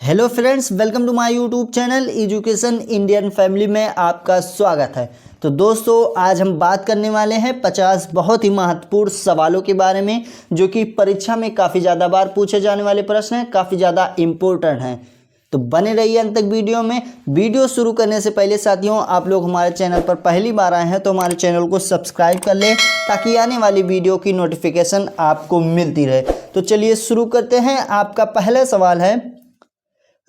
Hello friends, welcome to my YouTube channel education Indian family में आपका स्वागत है। तो दोस्तों, आज हम बात करने वाले हैं 50 बहुत ही महत्वपूर्ण सवालों के बारे में, जो कि परीक्षा में काफ़ी ज़्यादा बार पूछे जाने वाले प्रश्न हैं, काफ़ी ज़्यादा इम्पोर्टेंट हैं। तो बने रहिए अंत तक वीडियो में। वीडियो शुरू करने से पहले साथियों, आप लोग हमारे चैनल पर पहली बार आए हैं तो हमारे चैनल को सब्सक्राइब कर लें, ताकि आने वाली वीडियो की नोटिफिकेशन आपको मिलती रहे। तो चलिए शुरू करते हैं। आपका पहला सवाल है,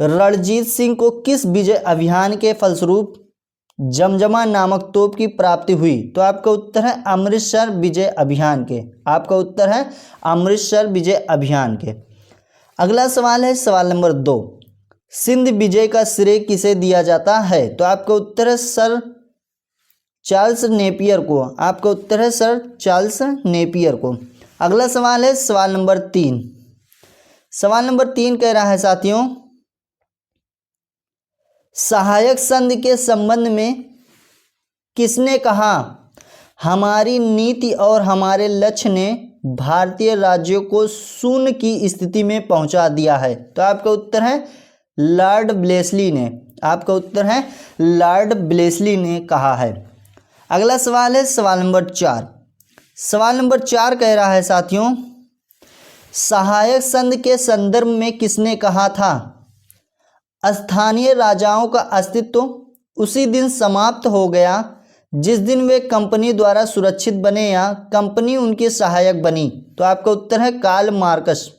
रणजीत सिंह को किस विजय अभियान के फलस्वरूप जमजमा नामक तोप की प्राप्ति हुई? तो आपका उत्तर है अमृतसर विजय अभियान के। आपका उत्तर है अमृतसर विजय अभियान के। अगला सवाल है सवाल नंबर 2, सिंध विजय का श्रेय किसे दिया जाता है? तो आपका उत्तर है सर चार्ल्स नेपियर को। आपका उत्तर है सर चार्ल्स नेपियर को। अगला सवाल है सवाल नंबर 3। सवाल नंबर 3 कह रहा है साथियों, सहायक संघ के संबंध में किसने कहा, हमारी नीति और हमारे लक्ष्य ने भारतीय राज्यों को शून्य की स्थिति में पहुंचा दिया है? तो आपका उत्तर है लॉर्ड ब्लेसली ने। आपका उत्तर है लॉर्ड ब्लेसली ने कहा है। अगला सवाल है सवाल नंबर 4। सवाल नंबर 4 कह रहा है साथियों, सहायक संघ के संदर्भ में किसने कहा था, स्थानीय राजाओं का अस्तित्व उसी दिन समाप्त हो गया जिस दिन वे कंपनी द्वारा सुरक्षित बने या कंपनी उनकी सहायक बनी? तो आपका उत्तर है कार्ल मार्कस।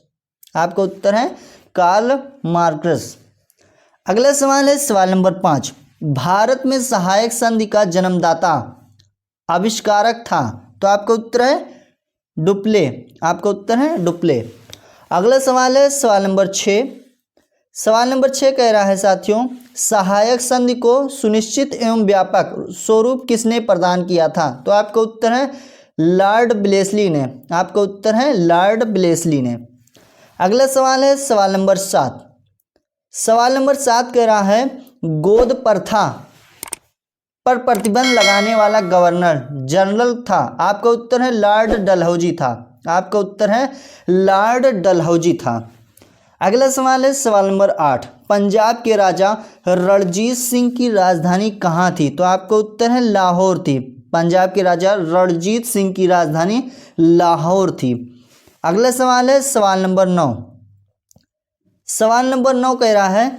आपका उत्तर है कार्ल मार्कस। अगला सवाल है सवाल नंबर 5। भारत में सहायक संधि का जन्मदाता आविष्कारक था? तो आपका उत्तर है डुप्ले। आपका उत्तर है डुप्ले। अगला सवाल है सवाल नंबर 6। सवाल नंबर 6 कह रहा है साथियों, सहायक संधि को सुनिश्चित एवं व्यापक स्वरूप किसने प्रदान किया था? तो आपका उत्तर है लॉर्ड ब्लेसली ने। आपका उत्तर है लॉर्ड ब्लेसली ने। अगला सवाल है सवाल नंबर 7। सवाल नंबर 7 कह रहा है, गोद प्रथा पर प्रतिबंध लगाने वाला गवर्नर जनरल था? आपका उत्तर है लॉर्ड डलहौजी था। आपका उत्तर है लॉर्ड डलहौजी था। अगला सवाल है सवाल नंबर 8। पंजाब के राजा रणजीत सिंह की राजधानी कहाँ थी? तो आपका उत्तर है लाहौर थी। पंजाब के राजा रणजीत सिंह की राजधानी लाहौर थी। अगला सवाल है सवाल नंबर 9। सवाल नंबर 9 कह रहा है,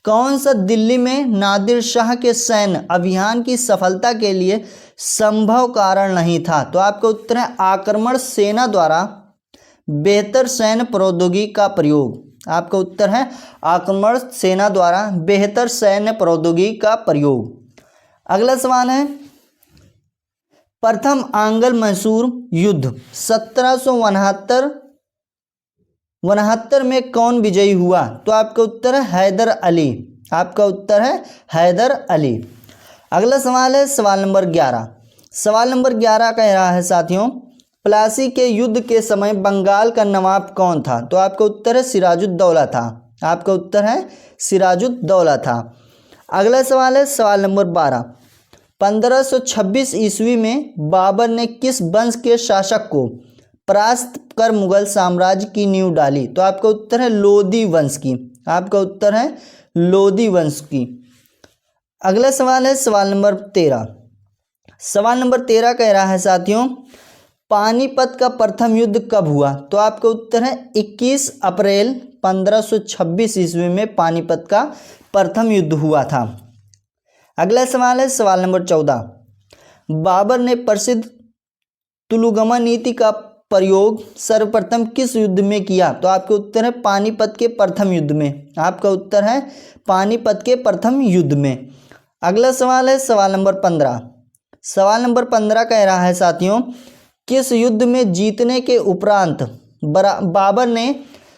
कौन सा दिल्ली में नादिर शाह के सैन्य अभियान की सफलता के लिए संभव कारण नहीं था? तो आपका उत्तर है आक्रमण सेना द्वारा बेहतर सैन्य प्रौद्योगिकी का प्रयोग। आपका उत्तर है आक्रमण सेना द्वारा बेहतर सैन्य प्रौद्योगिकी का प्रयोग। अगला सवाल है, प्रथम आंग्ल मैसूर युद्ध 1769 में कौन विजयी हुआ? तो आपका उत्तर है हैदर अली। आपका उत्तर है हैदर अली। अगला सवाल है सवाल नंबर 11। सवाल नंबर 11 कह रहा है साथियों, प्लासी के युद्ध के समय बंगाल का नवाब कौन था? तो आपका उत्तर है सिराजुद्दौला था। आपका उत्तर है सिराजुद्दौला था। अगला सवाल है सवाल नंबर 12। 1526 ईस्वी में बाबर ने किस वंश के शासक को परास्त कर मुगल साम्राज्य की नींव डाली? तो आपका उत्तर है लोदी वंश की। आपका उत्तर है लोदी वंश की। अगला सवाल है सवाल नंबर 13। सवाल नंबर 13 कह रहा है साथियों, पानीपत का प्रथम युद्ध कब हुआ? तो आपका उत्तर है 21 अप्रैल 1526 ईस्वी में पानीपत का प्रथम युद्ध हुआ था। अगला सवाल है सवाल नंबर 14। बाबर ने प्रसिद्ध तुलुगमा नीति का प्रयोग सर्वप्रथम किस युद्ध में किया? तो आपका उत्तर है पानीपत के प्रथम युद्ध में। आपका उत्तर है पानीपत के प्रथम युद्ध में। अगला सवाल है सवाल नंबर 15। सवाल नंबर 15 कह रहा है साथियों, किस युद्ध में जीतने के उपरांत बाबर ने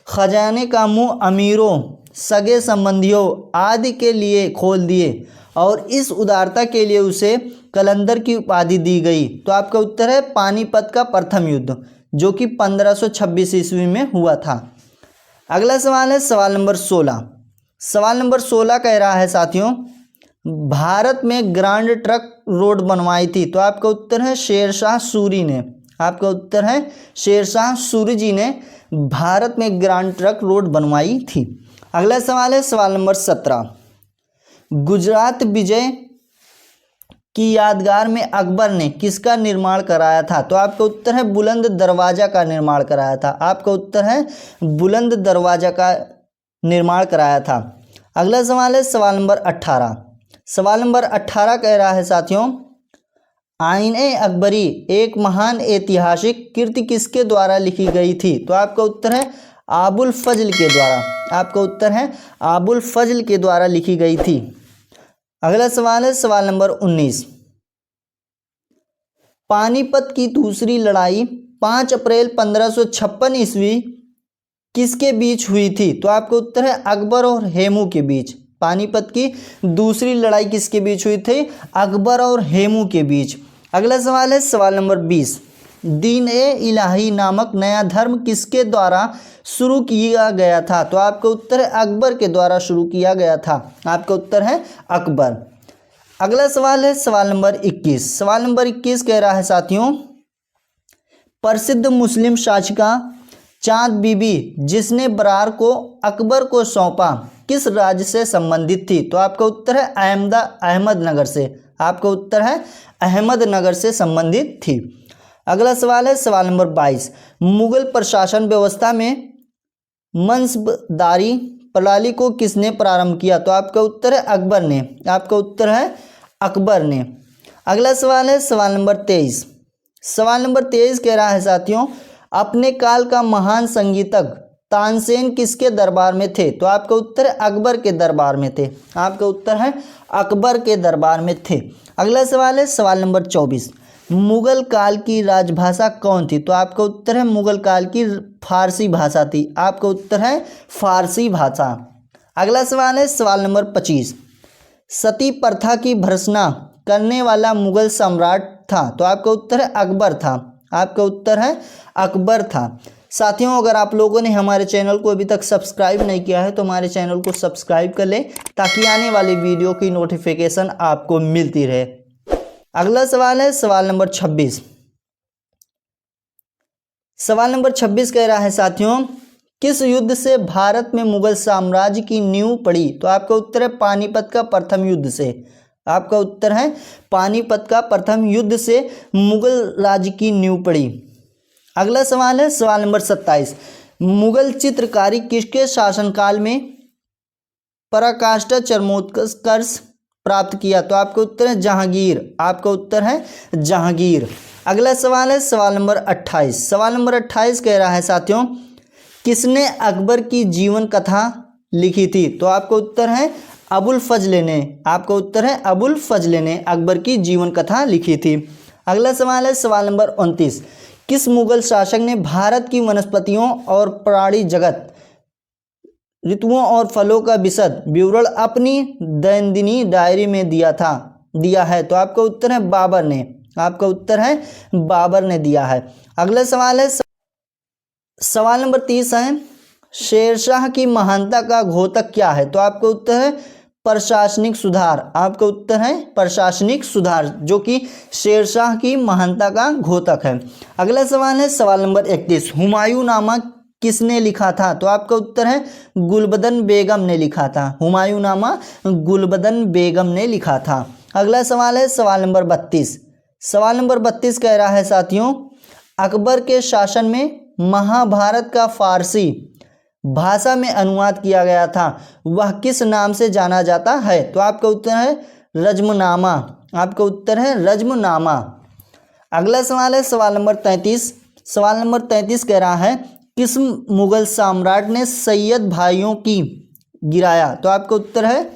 खजाने का मुंह अमीरों, सगे संबंधियों आदि के लिए खोल दिए और इस उदारता के लिए उसे कलंदर की उपाधि दी गई? तो आपका उत्तर है पानीपत का प्रथम युद्ध, जो कि 1526 ईस्वी में हुआ था। अगला सवाल है सवाल नंबर 16। सवाल नंबर 16 कह रहा है साथियों, भारत में ग्रांड ट्रंक रोड बनवाई थी? तो आपका उत्तर है शेरशाह सूरी ने। आपका उत्तर है शेरशाह सूरी जी ने भारत में ग्रांड ट्रंक रोड बनवाई थी। अगला सवाल है सवाल नंबर 17। गुजरात विजय की यादगार में अकबर ने किसका निर्माण कराया था? तो आपका उत्तर है बुलंद दरवाजा का निर्माण कराया था। आपका उत्तर है बुलंद दरवाजा का निर्माण कराया था। अगला सवाल है सवाल नंबर 18। सवाल नंबर 18 कह रहा है साथियों, आईने अकबरी एक महान ऐतिहासिक कृति किसके द्वारा लिखी गई थी? तो आपका उत्तर है आबुल फजल के द्वारा। आपका उत्तर है आबुल फजल के द्वारा लिखी गई थी। अगला सवाल है सवाल नंबर 19। पानीपत की दूसरी लड़ाई 5 अप्रैल 1556 ईस्वी किसके बीच हुई थी? तो आपका उत्तर है अकबर और हेमू के बीच। पानीपत की दूसरी लड़ाई किसके बीच हुई थी? अकबर और हेमू के बीच। अगला सवाल है सवाल नंबर 20। दीन ए इलाही नामक नया धर्म किसके द्वारा शुरू किया गया था? तो आपका उत्तर है अकबर के द्वारा शुरू किया गया था। आपका उत्तर है अकबर। अगला सवाल है सवाल नंबर 21। सवाल नंबर 21 कह रहा है साथियों, प्रसिद्ध मुस्लिम शासिका चांद बीबी जिसने बरार को अकबर को सौंपा किस राज्य से संबंधित थी? तो आपका उत्तर है अहमदनगर से। आपका उत्तर है अहमदनगर से संबंधित थी। अगला सवाल है सवाल नंबर 22। मुगल प्रशासन व्यवस्था में मनसबदारी प्रणाली को किसने प्रारंभ किया? तो आपका उत्तर है अकबर ने। आपका उत्तर है अकबर ने। अगला सवाल है सवाल नंबर 23। सवाल नंबर 23 कह रहा है साथियों, अपने काल का महान संगीतज्ञ तानसेन किसके दरबार में थे? तो आपका उत्तर है अकबर के दरबार में थे। आपका उत्तर है अकबर के दरबार में थे। अगला सवाल है सवाल नंबर 24। मुगल काल की राजभाषा कौन थी? तो आपका उत्तर है मुगल काल की फारसी भाषा थी। आपका उत्तर है फारसी भाषा। अगला सवाल है सवाल नंबर 25। सती प्रथा की भर्त्सना करने वाला मुगल सम्राट था? तो आपका उत्तर है अकबर था। आपका उत्तर है अकबर था। साथियों, अगर आप लोगों ने हमारे चैनल को अभी तक सब्सक्राइब नहीं किया है तो हमारे चैनल को सब्सक्राइब कर लें ताकि आने वाली वीडियो की नोटिफिकेशन आपको मिलती रहे। अगला सवाल है सवाल नंबर 26। सवाल नंबर 26 कह रहा है साथियों, किस युद्ध से भारत में मुगल साम्राज्य की नींव पड़ी? तो आपका उत्तर है पानीपत का प्रथम युद्ध से। आपका उत्तर है पानीपत का प्रथम युद्ध से मुगल राज्य की नींव पड़ी। अगला सवाल है सवाल नंबर 27। मुगल चित्रकारी किसके शासनकाल में पराकाष्ठा चरमोत्कर्ष प्राप्त किया? तो आपका उत्तर है जहांगीर। आपका उत्तर है जहांगीर। अगला सवाल है सवाल नंबर 28। सवाल नंबर 28 कह रहा है साथियों, किसने अकबर की जीवन कथा लिखी थी? तो आपका उत्तर है अबुल फजल ने। आपका उत्तर है अबुल फजल ने अकबर की जीवन कथा लिखी थी। अगला सवाल है सवाल नंबर 29। किस मुगल शासक ने भारत की वनस्पतियों और प्राणी जगत, ऋतुओं और फलों का विशद विवरण अपनी दैनंदिनी डायरी में दिया है? तो आपका उत्तर है बाबर ने। आपका उत्तर है बाबर ने दिया है। अगला सवाल है सवाल नंबर 30 है, शेरशाह की महानता का घोतक क्या है? तो आपका उत्तर है प्रशासनिक सुधार। आपका उत्तर है प्रशासनिक सुधार, जो कि शेरशाह की महानता का घोतक है। अगला सवाल है सवाल नंबर 31। हुमायूं नामा किसने लिखा था? तो आपका उत्तर है गुलबदन बेगम ने लिखा था। हुमायूं नामा गुलबदन बेगम ने लिखा था। अगला सवाल है सवाल नंबर 32। सवाल नंबर 32 कह रहा है साथियों, अकबर के शासन में महाभारत का फारसी भाषा में अनुवाद किया गया था, वह किस नाम से जाना जाता है? तो आपका उत्तर है रज्मनामा। आपका उत्तर है रज्मनामा। अगला सवाल है सवाल नंबर 33। सवाल नंबर 33 कह रहा है, किस मुगल सम्राट ने सैयद भाइयों की गिराया? तो आपका उत्तर है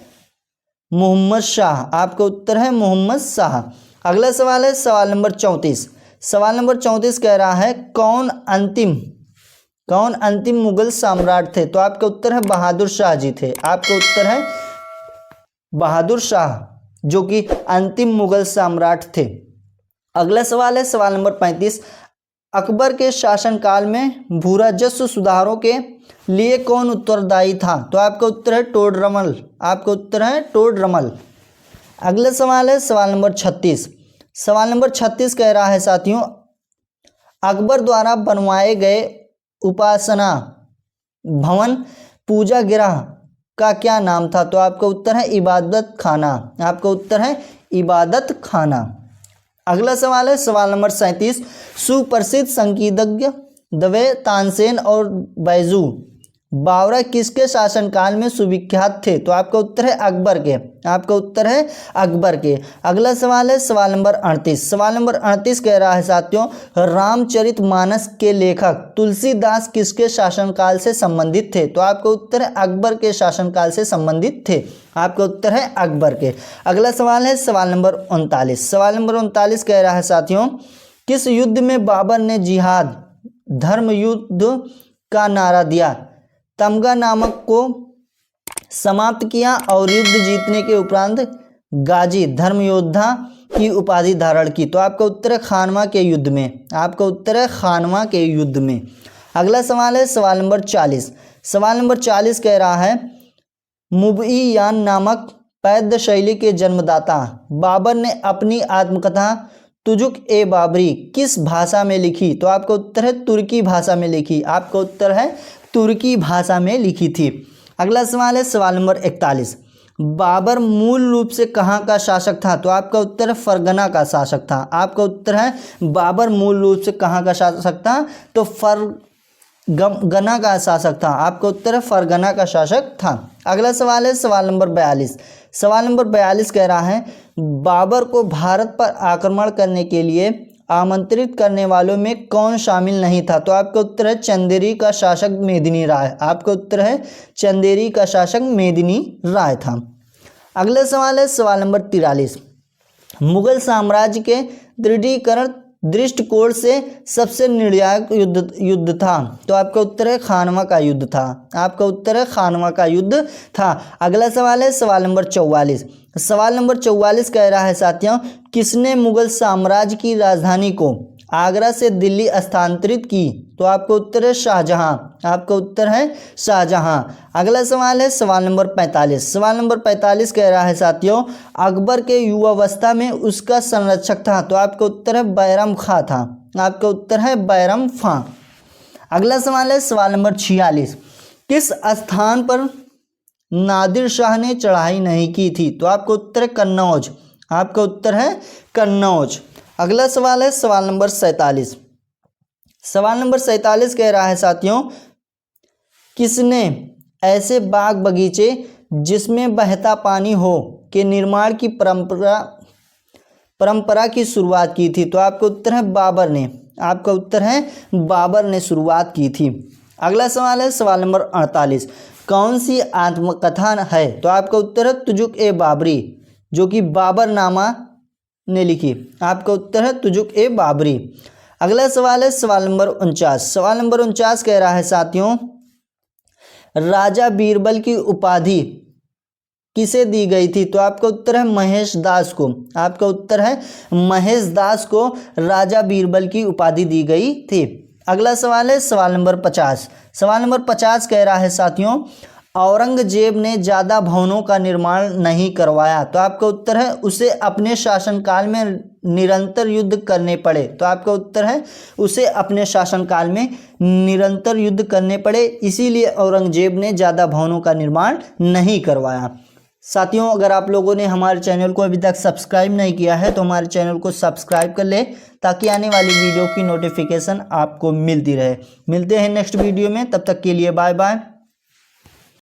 मोहम्मद शाह। आपका उत्तर है मोहम्मद शाह। अगला सवाल है सवाल नंबर 34। सवाल नंबर 34 कह रहा है, कौन अंतिम मुगल सम्राट थे? तो आपका उत्तर है बहादुर शाह जी थे। आपका उत्तर है बहादुर शाह, जो कि अंतिम मुगल सम्राट थे। अगला सवाल है सवाल नंबर 35। अकबर के शासनकाल में भूराजस्व सुधारों के लिए कौन उत्तरदायी था? तो आपका उत्तर है टोडरमल। आपका उत्तर है टोडरमल। अगला सवाल है सवाल नंबर 36। सवाल नंबर 36 कह रहा है साथियों, अकबर द्वारा बनवाए गए उपासना भवन पूजा गृह का क्या नाम था? तो आपका उत्तर है इबादत खाना। आपका उत्तर है इबादत खाना। अगला सवाल है सवाल नंबर 37। सुप्रसिद्ध संगीतज्ञ दवे तानसेन और बैजू बावरा किसके शासनकाल में सुविख्यात थे? तो आपका उत्तर है अकबर के। आपका उत्तर है अकबर के। अगला सवाल है सवाल नंबर 38। सवाल नंबर 38 कह रहा है साथियों, रामचरितमानस के लेखक तुलसीदास किसके शासनकाल से संबंधित थे? तो आपका उत्तर है अकबर के शासनकाल से संबंधित थे। आपका उत्तर है अकबर के। अगला सवाल है सवाल नंबर 39। सवाल नंबर 39 कह रहा है साथियों, किस युद्ध में बाबर ने जिहाद धर्म युद्ध का नारा दिया, तमगा नामक को समाप्त किया और युद्ध जीतने के उपरांत गाजी धर्म योद्धा की उपाधि धारण की? तो आपका उत्तर है खानवा के युद्ध में। आपका उत्तर है खानवा के युद्ध में। अगला सवाल है सवाल नंबर 40। सवाल नंबर 40 कह रहा है, मुबई-यान नामक पद्य शैली के जन्मदाता बाबर ने अपनी आत्मकथा तुजुक ए बाबरी किस भाषा में लिखी? तो आपका उत्तर है तुर्की भाषा में लिखी। आपका उत्तर है तुर्की भाषा में लिखी थी। अगला सवाल है सवाल नंबर 41। बाबर मूल रूप से कहाँ का शासक था? तो आपका उत्तर है फरगना का शासक था। आपका उत्तर है बाबर मूल रूप से कहाँ का शासक था? तो फरगना का शासक था। आपका उत्तर है फरगना का शासक था। अगला सवाल है सवाल नंबर 42। सवाल नंबर 42 कह रहा है, बाबर को भारत पर आक्रमण करने के लिए आमंत्रित करने वालों में कौन शामिल नहीं था? तो आपका उत्तर है चंदेरी का शासक मेदिनी राय। आपका उत्तर है चंदेरी का शासक मेदिनी राय था। अगला सवाल है सवाल नंबर 43। मुगल साम्राज्य के दृढ़ीकरण दृष्टिकोण से सबसे निर्णायक युद्ध था? तो आपका उत्तर है खानवा का युद्ध था। आपका उत्तर है खानवा का युद्ध था। अगला सवाल है सवाल नंबर 44। सवाल नंबर 44 कह रहा है साथियों, किसने मुगल साम्राज्य की राजधानी को आगरा से दिल्ली स्थानांतरित की? तो आपका उत्तर है शाहजहां। आपका उत्तर है शाहजहां। अगला सवाल है सवाल नंबर 45। सवाल नंबर 45 कह रहा है साथियों, अकबर के युवावस्था में उसका संरक्षक था? तो आपका उत्तर है बैरम खां था। आपका उत्तर है बैरम खां। अगला सवाल है सवाल नंबर 46। किस स्थान पर नादिर शाह ने चढ़ाई नहीं की थी? तो आपका उत्तर है कन्नौज। आपका उत्तर है कन्नौज। अगला सवाल है सवाल नंबर 47। सवाल नंबर 47 कह रहा है साथियों, किसने ऐसे बाग बगीचे जिसमें बहता पानी हो के निर्माण की परंपरा की शुरुआत की थी? तो आपका उत्तर है बाबर ने। आपका उत्तर है बाबर ने शुरुआत की थी। अगला सवाल है सवाल नंबर 48। कौन सी आत्मकथा है? तो आपका उत्तर है तुजुक ए बाबरी, जो कि बाबरनामा ने लिखी। आपका उत्तर है तुजुक ए बाबरी। अगला सवाल है सवाल नंबर 49। सवाल नंबर 49 कह रहा है साथियों, राजा बीरबल की उपाधि किसे दी गई थी? तो आपका उत्तर है महेश दास को। आपका उत्तर है महेश दास को राजा बीरबल की उपाधि दी गई थी। अगला सवाल है सवाल नंबर 50। सवाल नंबर 50 कह रहा है साथियों, औरंगजेब ने ज़्यादा भवनों का निर्माण नहीं करवाया? तो आपका उत्तर है उसे अपने शासनकाल में निरंतर युद्ध करने पड़े। तो आपका उत्तर है उसे अपने शासनकाल में निरंतर युद्ध करने पड़े, इसीलिए औरंगजेब ने ज़्यादा भवनों का निर्माण नहीं करवाया। साथियों, अगर आप लोगों ने हमारे चैनल को अभी तक सब्सक्राइब नहीं किया है तो हमारे चैनल को सब्सक्राइब कर ले, ताकि आने वाली वीडियो की नोटिफिकेशन आपको मिलती रहे। मिलते हैं नेक्स्ट वीडियो में, तब तक के लिए बाय बाय।